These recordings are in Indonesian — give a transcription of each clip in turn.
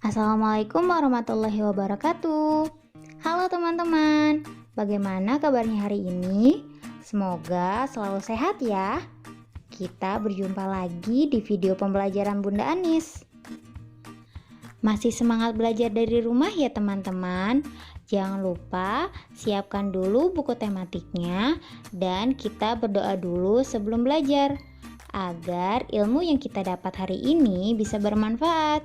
Assalamualaikum warahmatullahi wabarakatuh. Halo teman-teman, bagaimana kabarnya hari ini? Semoga selalu sehat ya. Kita berjumpa lagi di video pembelajaran Bunda Anis. Masih semangat belajar dari rumah ya teman-teman? Jangan lupa siapkan dulu buku tematiknya dan kita berdoa dulu sebelum belajar agar ilmu yang kita dapat hari ini bisa bermanfaat.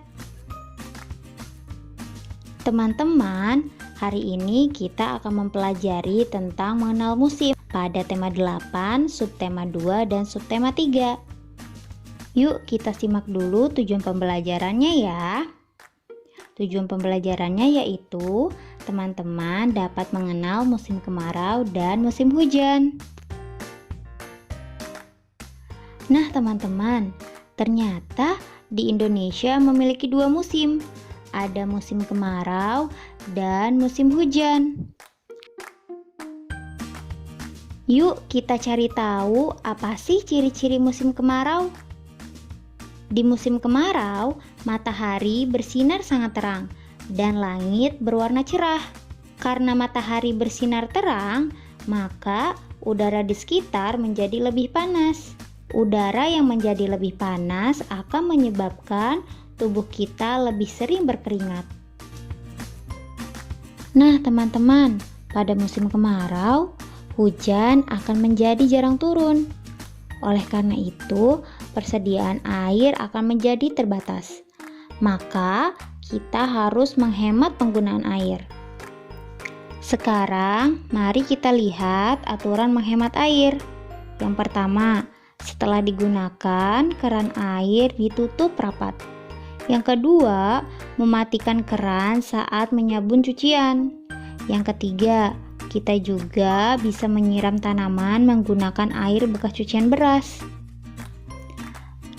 Teman-teman, hari ini kita akan mempelajari tentang mengenal musim pada tema 8, subtema 2, dan subtema 3. Yuk kita simak dulu tujuan pembelajarannya ya. Tujuan pembelajarannya yaitu teman-teman dapat mengenal musim kemarau dan musim hujan. Nah teman-teman, ternyata di Indonesia memiliki dua musim. Ada musim kemarau dan musim hujan. Yuk kita cari tahu apa sih ciri-ciri musim kemarau. Di musim kemarau, matahari bersinar sangat terang dan langit berwarna cerah. Karena matahari bersinar terang, maka udara di sekitar menjadi lebih panas. Udara yang menjadi lebih panas akan menyebabkan tubuh kita lebih sering berkeringat. Nah teman-teman, pada musim kemarau, hujan akan menjadi jarang turun. Oleh karena itu, persediaan air akan menjadi terbatas. Maka, kita harus menghemat penggunaan air. Sekarang, mari kita lihat aturan menghemat air. Yang pertama, setelah digunakan, keran air ditutup rapat. Yang kedua, mematikan keran saat menyabun cucian. Yang ketiga, kita juga bisa menyiram tanaman menggunakan air bekas cucian beras.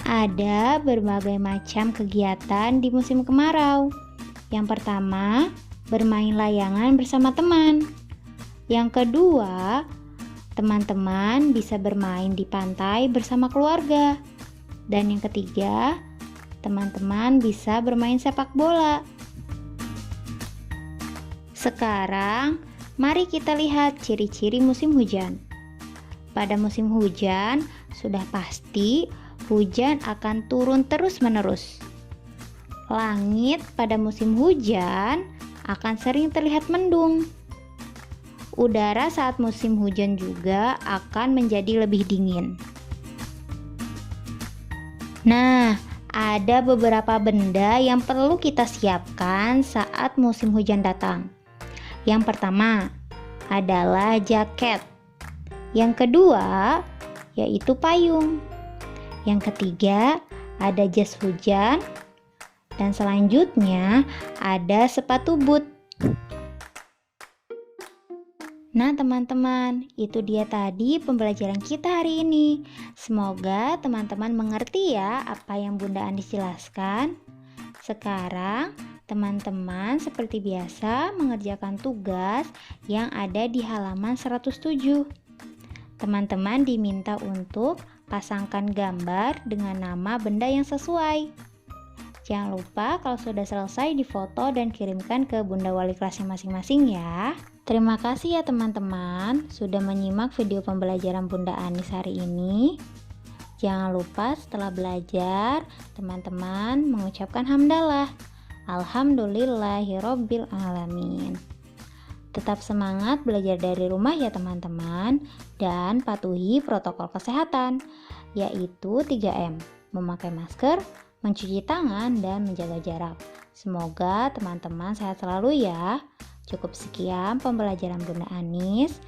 Ada berbagai macam kegiatan di musim kemarau. Yang pertama, bermain layangan bersama teman. Yang kedua, teman-teman bisa bermain di pantai bersama keluarga. Dan yang ketiga, teman-teman bisa bermain sepak bola. Sekarang, mari kita lihat ciri-ciri musim hujan. Pada musim hujan, sudah pasti hujan akan turun terus-menerus. Langit pada musim hujan akan sering terlihat mendung. Udara saat musim hujan juga akan menjadi lebih dingin. Nah, ada beberapa benda yang perlu kita siapkan saat musim hujan datang. Yang pertama adalah jaket. Yang kedua yaitu payung. Yang ketiga ada jas hujan. Dan selanjutnya ada sepatu boot. Nah teman-teman, itu dia tadi pembelajaran kita hari ini. Semoga teman-teman mengerti ya apa yang Bunda Anis jelaskan. Sekarang teman-teman seperti biasa mengerjakan tugas yang ada di halaman 107. Teman-teman diminta untuk pasangkan gambar dengan nama benda yang sesuai. Jangan lupa kalau sudah selesai difoto dan kirimkan ke Bunda Wali kelasnya masing-masing ya. Terima kasih ya teman-teman sudah menyimak video pembelajaran Bunda Anis hari ini. Jangan lupa setelah belajar, teman-teman mengucapkan hamdalah. Alhamdulillahirobbil alamin. Tetap semangat belajar dari rumah ya teman-teman, dan patuhi protokol kesehatan, yaitu 3M, memakai masker, mencuci tangan, dan menjaga jarak. Semoga teman-teman sehat selalu ya. Cukup sekian pembelajaran Bunda Anis.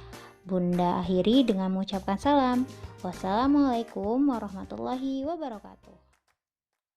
Bunda akhiri dengan mengucapkan salam. Wassalamualaikum warahmatullahi wabarakatuh.